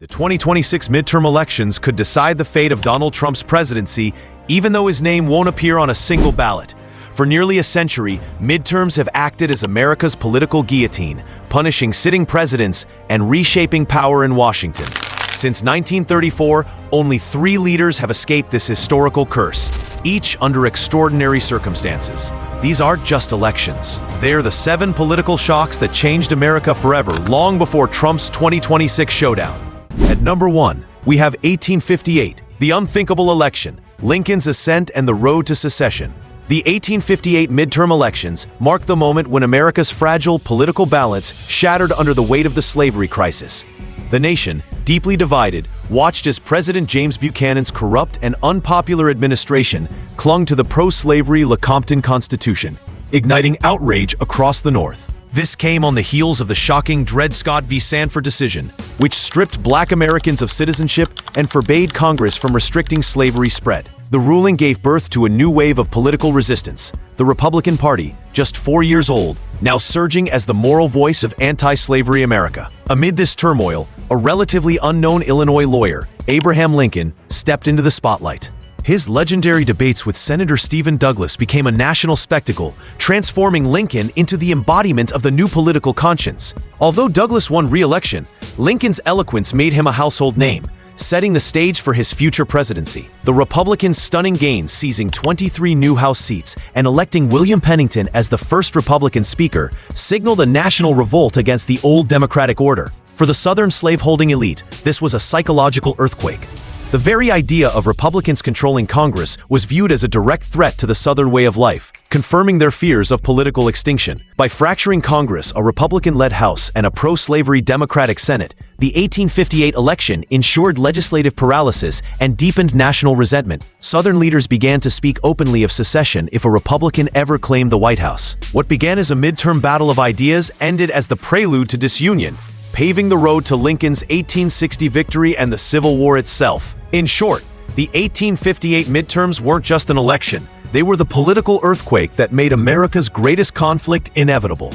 The 2026 midterm elections could decide the fate of Donald Trump's presidency, even though his name won't appear on a single ballot. For nearly a century, midterms have acted as America's political guillotine, punishing sitting presidents and reshaping power in Washington. Since 1934, only 3 leaders have escaped this historical curse, each under extraordinary circumstances. These aren't just elections. They're the 7 political shocks that changed America forever, long before Trump's 2026 showdown. At number 1, we have 1858, the unthinkable election, Lincoln's ascent and the road to secession. The 1858 midterm elections marked the moment when America's fragile political balance shattered under the weight of the slavery crisis. The nation, deeply divided, watched as President James Buchanan's corrupt and unpopular administration clung to the pro-slavery Lecompton Constitution, igniting outrage across the North. This came on the heels of the shocking Dred Scott v. Sanford decision, which stripped Black Americans of citizenship and forbade Congress from restricting slavery spread. The ruling gave birth to a new wave of political resistance, the Republican Party, just 4 years old, now surging as the moral voice of anti-slavery America. Amid this turmoil, a relatively unknown Illinois lawyer, Abraham Lincoln, stepped into the spotlight. His legendary debates with Senator Stephen Douglas became a national spectacle, transforming Lincoln into the embodiment of the new political conscience. Although Douglas won re-election, Lincoln's eloquence made him a household name, setting the stage for his future presidency. The Republicans' stunning gains, seizing 23 new House seats and electing William Pennington as the first Republican speaker, signaled a national revolt against the old Democratic order. For the Southern slaveholding elite, this was a psychological earthquake. The very idea of Republicans controlling Congress was viewed as a direct threat to the Southern way of life, confirming their fears of political extinction. By fracturing Congress, a Republican-led House, and a pro-slavery Democratic Senate, the 1858 election ensured legislative paralysis and deepened national resentment. Southern leaders began to speak openly of secession if a Republican ever claimed the White House. What began as a midterm battle of ideas ended as the prelude to disunion, paving the road to Lincoln's 1860 victory and the Civil War itself. In short, the 1858 midterms weren't just an election. They were the political earthquake that made America's greatest conflict inevitable.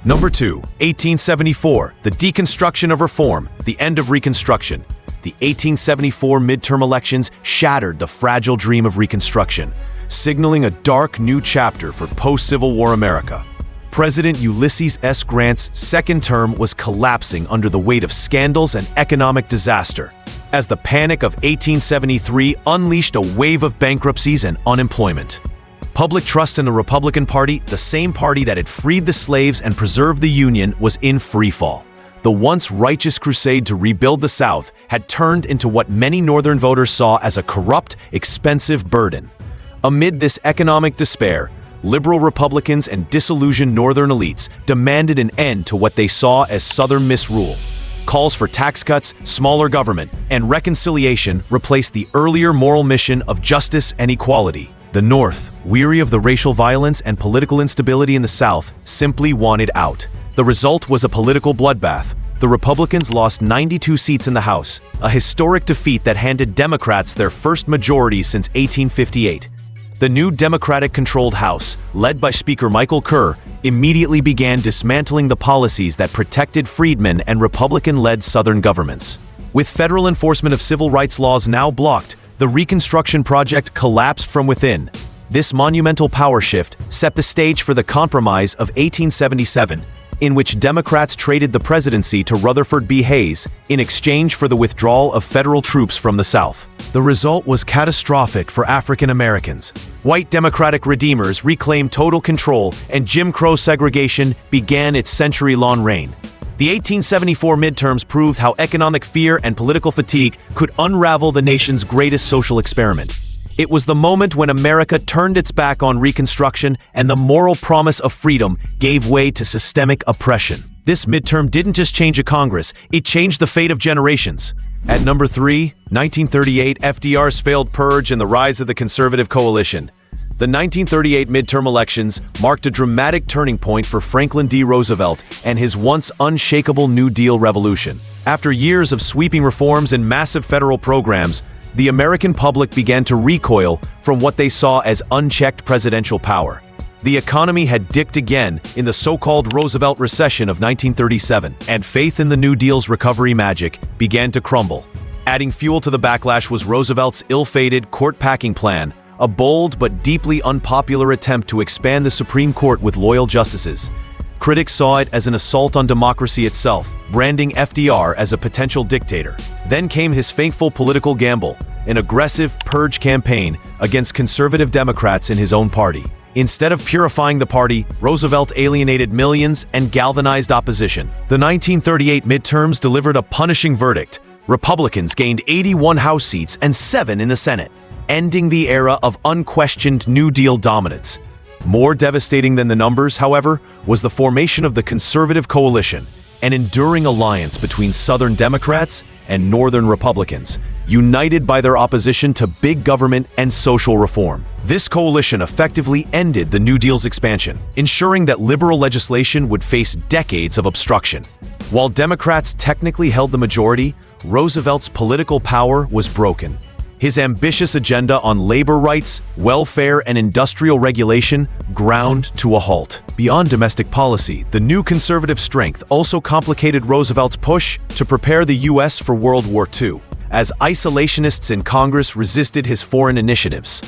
Number 2, 1874, the deconstruction of reform, the end of Reconstruction. The 1874 midterm elections shattered the fragile dream of Reconstruction, signaling a dark new chapter for post-Civil War America. President Ulysses S. Grant's second term was collapsing under the weight of scandals and economic disaster, as the Panic of 1873 unleashed a wave of bankruptcies and unemployment. Public trust in the Republican Party, the same party that had freed the slaves and preserved the Union, was in freefall. The once righteous crusade to rebuild the South had turned into what many Northern voters saw as a corrupt, expensive burden. Amid this economic despair, liberal Republicans and disillusioned Northern elites demanded an end to what they saw as Southern misrule. Calls for tax cuts, smaller government, and reconciliation replaced the earlier moral mission of justice and equality. The North, weary of the racial violence and political instability in the South, simply wanted out. The result was a political bloodbath. The Republicans lost 92 seats in the House, a historic defeat that handed Democrats their first majority since 1858. The new Democratic-controlled House, led by Speaker Michael Kerr, immediately began dismantling the policies that protected freedmen and Republican-led Southern governments. With federal enforcement of civil rights laws now blocked, the Reconstruction project collapsed from within. This monumental power shift set the stage for the Compromise of 1877, in which Democrats traded the presidency to Rutherford B. Hayes in exchange for the withdrawal of federal troops from the South. The result was catastrophic for African Americans. White Democratic redeemers reclaimed total control, and Jim Crow segregation began its century-long reign. The 1874 midterms proved how economic fear and political fatigue could unravel the nation's greatest social experiment. It was the moment when America turned its back on Reconstruction and the moral promise of freedom gave way to systemic oppression. This midterm didn't just change a Congress, it changed the fate of generations. At number 3, 1938, FDR's failed purge and the rise of the conservative coalition. The 1938 midterm elections marked a dramatic turning point for Franklin D. Roosevelt and his once unshakable New Deal revolution. After years of sweeping reforms and massive federal programs, the American public began to recoil from what they saw as unchecked presidential power. The economy had dipped again in the so-called Roosevelt recession of 1937, and faith in the New Deal's recovery magic began to crumble. Adding fuel to the backlash was Roosevelt's ill-fated court-packing plan, a bold but deeply unpopular attempt to expand the Supreme Court with loyal justices. Critics saw it as an assault on democracy itself, branding FDR as a potential dictator. Then came his fateful political gamble, an aggressive purge campaign against conservative Democrats in his own party. Instead of purifying the party, Roosevelt alienated millions and galvanized opposition. The 1938 midterms delivered a punishing verdict. Republicans gained 81 House seats and 7 in the Senate, ending the era of unquestioned New Deal dominance. More devastating than the numbers, however, was the formation of the Conservative Coalition, an enduring alliance between Southern Democrats and Northern Republicans, united by their opposition to big government and social reform. This coalition effectively ended the New Deal's expansion, ensuring that liberal legislation would face decades of obstruction. While Democrats technically held the majority, Roosevelt's political power was broken. His ambitious agenda on labor rights, welfare, and industrial regulation ground to a halt. Beyond domestic policy, the new conservative strength also complicated Roosevelt's push to prepare the U.S. for World War II, as isolationists in Congress resisted his foreign initiatives.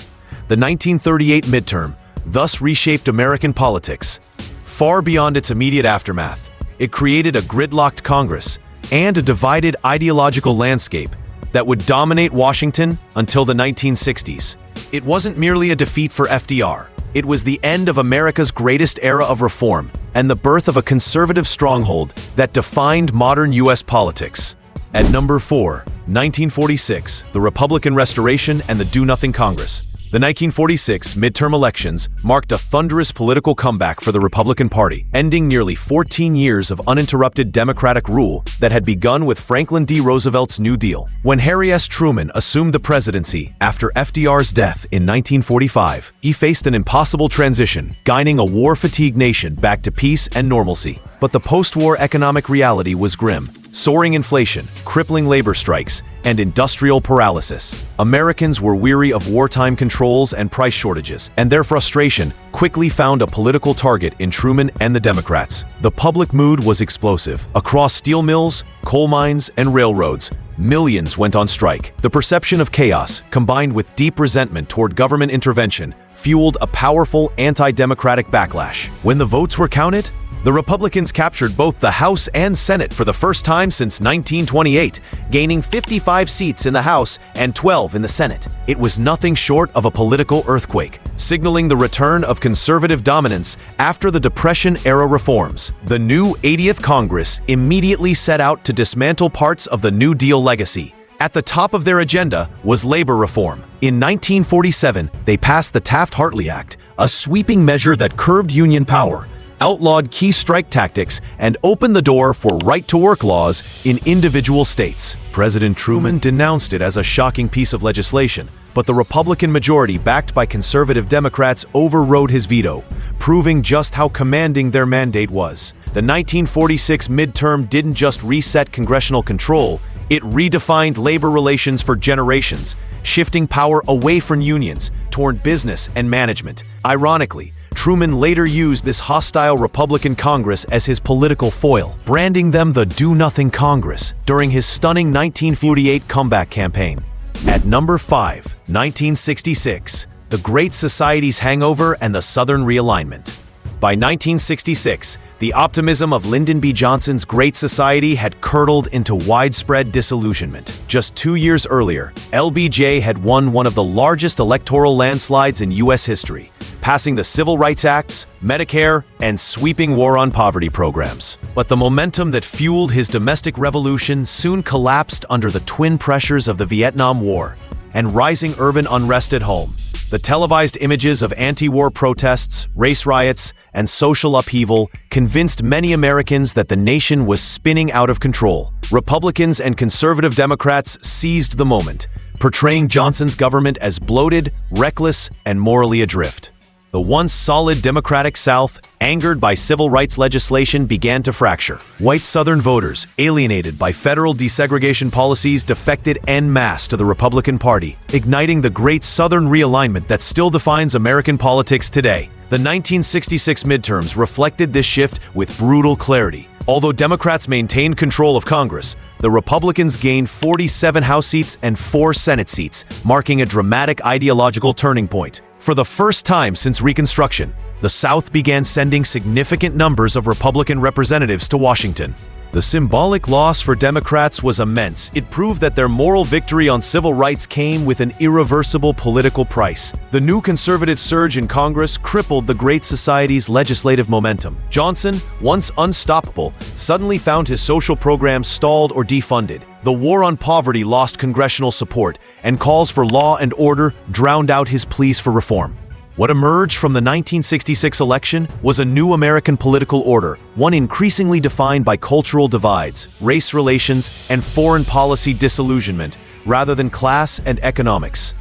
The 1938 midterm thus reshaped American politics. Far beyond its immediate aftermath, it created a gridlocked Congress and a divided ideological landscape that would dominate Washington until the 1960s. It wasn't merely a defeat for FDR. It was the end of America's greatest era of reform and the birth of a conservative stronghold that defined modern U.S. politics. At number 4, 1946, the Republican Restoration and the Do-Nothing Congress. The 1946 midterm elections marked a thunderous political comeback for the Republican Party, ending nearly 14 years of uninterrupted Democratic rule that had begun with Franklin D. Roosevelt's New Deal. When Harry S. Truman assumed the presidency after FDR's death in 1945, he faced an impossible transition, guiding a war-fatigued nation back to peace and normalcy. But the post-war economic reality was grim. Soaring inflation, crippling labor strikes, and industrial paralysis. Americans were weary of wartime controls and price shortages, and their frustration quickly found a political target in Truman and the Democrats. The public mood was explosive. Across steel mills, coal mines, and railroads, millions went on strike. The perception of chaos, combined with deep resentment toward government intervention, fueled a powerful anti-democratic backlash. When the votes were counted, the Republicans captured both the House and Senate for the first time since 1928, gaining 55 seats in the House and 12 in the Senate. It was nothing short of a political earthquake, signaling the return of conservative dominance after the Depression-era reforms. The new 80th Congress immediately set out to dismantle parts of the New Deal legacy. At the top of their agenda was labor reform. In 1947, they passed the Taft-Hartley Act, a sweeping measure that curbed union power, outlawed key strike tactics, and opened the door for right-to-work laws in individual states. President Truman denounced it as a shocking piece of legislation, but the Republican majority, backed by conservative Democrats, overrode his veto, proving just how commanding their mandate was. The 1946 midterm didn't just reset congressional control, it redefined labor relations for generations, shifting power away from unions toward business and management. Ironically, Truman later used this hostile Republican Congress as his political foil, branding them the Do-Nothing Congress during his stunning 1948 comeback campaign. At number 5, 1966, the Great Society's hangover and the Southern realignment. By 1966, the optimism of Lyndon B. Johnson's Great Society had curdled into widespread disillusionment. Just 2 years earlier, LBJ had won one of the largest electoral landslides in U.S. history, passing the Civil Rights Acts, Medicare, and sweeping war on poverty programs. But the momentum that fueled his domestic revolution soon collapsed under the twin pressures of the Vietnam War and rising urban unrest at home. The televised images of anti-war protests, race riots, and social upheaval convinced many Americans that the nation was spinning out of control. Republicans and conservative Democrats seized the moment, portraying Johnson's government as bloated, reckless, and morally adrift. The once solid Democratic South, angered by civil rights legislation, began to fracture. White Southern voters, alienated by federal desegregation policies, defected en masse to the Republican Party, igniting the great Southern realignment that still defines American politics today. The 1966 midterms reflected this shift with brutal clarity. Although Democrats maintained control of Congress, the Republicans gained 47 House seats and 4 Senate seats, marking a dramatic ideological turning point. For the first time since Reconstruction, the South began sending significant numbers of Republican representatives to Washington. The symbolic loss for Democrats was immense. It proved that their moral victory on civil rights came with an irreversible political price. The new conservative surge in Congress crippled the Great Society's legislative momentum. Johnson, once unstoppable, suddenly found his social programs stalled or defunded. The war on poverty lost congressional support, and calls for law and order drowned out his pleas for reform. What emerged from the 1966 election was a new American political order, one increasingly defined by cultural divides, race relations, and foreign policy disillusionment, rather than class and economics.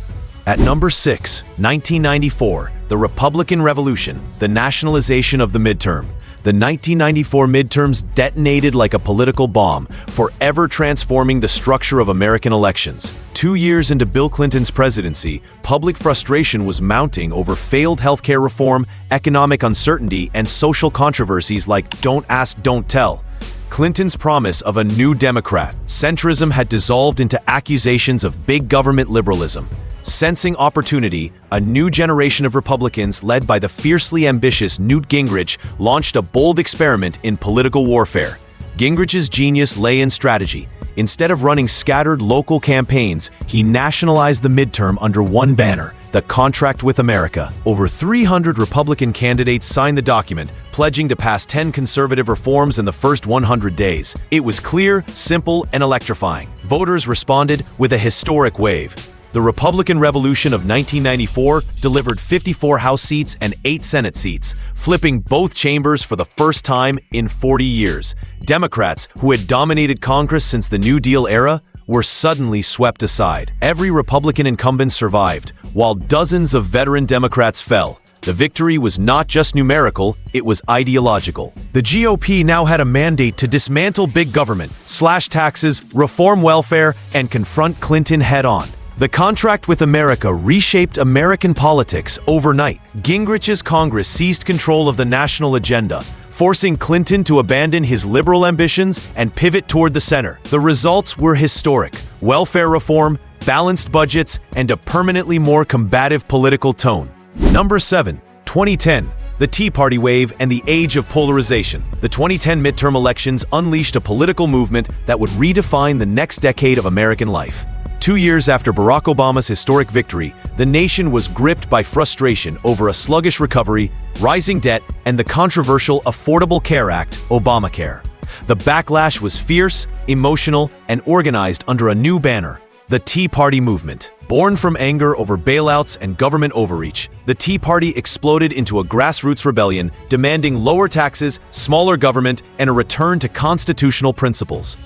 At number 6, 1994, the Republican Revolution, the nationalization of the midterm. The 1994 midterms detonated like a political bomb, forever transforming the structure of American elections. 2 years into Bill Clinton's presidency, public frustration was mounting over failed healthcare reform, economic uncertainty, and social controversies like "Don't Ask, Don't Tell." Clinton's promise of a new Democrat, centrism had dissolved into accusations of big government liberalism. Sensing opportunity, a new generation of Republicans led by the fiercely ambitious Newt Gingrich launched a bold experiment in political warfare. Gingrich's genius lay in strategy. Instead of running scattered local campaigns, he nationalized the midterm under one banner, the Contract with America. Over 300 Republican candidates signed the document, pledging to pass 10 conservative reforms in the first 100 days. It was clear, simple, and electrifying. Voters responded with a historic wave. The Republican Revolution of 1994 delivered 54 House seats and 8 Senate seats, flipping both chambers for the first time in 40 years. Democrats, who had dominated Congress since the New Deal era, were suddenly swept aside. Every Republican incumbent survived, while dozens of veteran Democrats fell. The victory was not just numerical, it was ideological. The GOP now had a mandate to dismantle big government, slash taxes, reform welfare, and confront Clinton head-on. The Contract with America reshaped American politics overnight. Gingrich's Congress seized control of the national agenda, forcing Clinton to abandon his liberal ambitions and pivot toward the center. The results were historic: welfare reform, balanced budgets, and a permanently more combative political tone. Number 7, 2010. The Tea Party wave and the age of polarization. The 2010 midterm elections unleashed a political movement that would redefine the next decade of American life. 2 years after Barack Obama's historic victory, the nation was gripped by frustration over a sluggish recovery, rising debt, and the controversial Affordable Care Act, Obamacare. The backlash was fierce, emotional, and organized under a new banner, the Tea Party movement. Born from anger over bailouts and government overreach, the Tea Party exploded into a grassroots rebellion demanding lower taxes, smaller government, and a return to constitutional principles.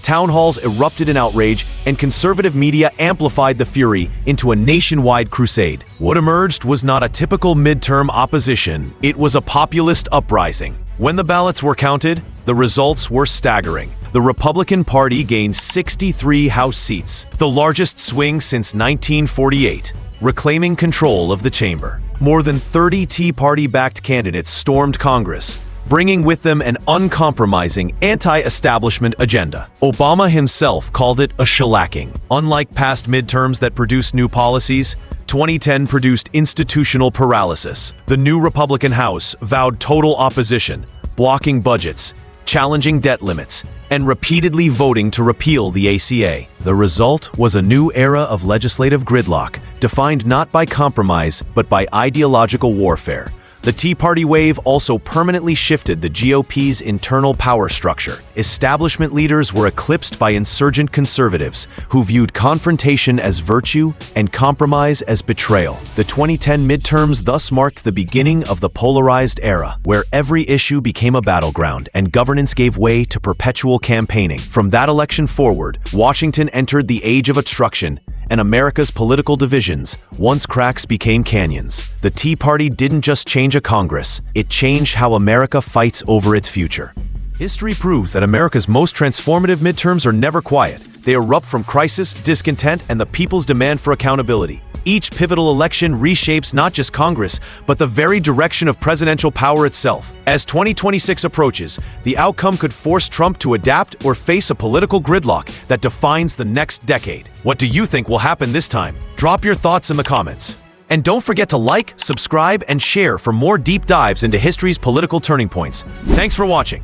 Town halls erupted in outrage, and conservative media amplified the fury into a nationwide crusade. What emerged was not a typical midterm opposition, it was a populist uprising. When the ballots were counted, the results were staggering. The Republican Party gained 63 House seats, the largest swing since 1948, reclaiming control of the chamber. More than 30 Tea Party-backed candidates stormed Congress, bringing with them an uncompromising anti-establishment agenda. Obama himself called it a shellacking. Unlike past midterms that produced new policies, 2010 produced institutional paralysis. The new Republican House vowed total opposition, blocking budgets, challenging debt limits, and repeatedly voting to repeal the ACA. The result was a new era of legislative gridlock, defined not by compromise but by ideological warfare. The Tea Party wave also permanently shifted the GOP's internal power structure. Establishment leaders were eclipsed by insurgent conservatives who viewed confrontation as virtue and compromise as betrayal. The 2010 midterms thus marked the beginning of the polarized era, where every issue became a battleground and governance gave way to perpetual campaigning. From that election forward, Washington entered the age of obstruction, and America's political divisions, once cracks, became canyons. The Tea Party didn't just change a Congress, it changed how America fights over its future. History proves that America's most transformative midterms are never quiet. They erupt from crisis, discontent, and the people's demand for accountability. Each pivotal election reshapes not just Congress, but the very direction of presidential power itself. As 2026 approaches, the outcome could force Trump to adapt or face a political gridlock that defines the next decade. What do you think will happen this time? Drop your thoughts in the comments. And don't forget to like, subscribe, and share for more deep dives into history's political turning points. Thanks for watching.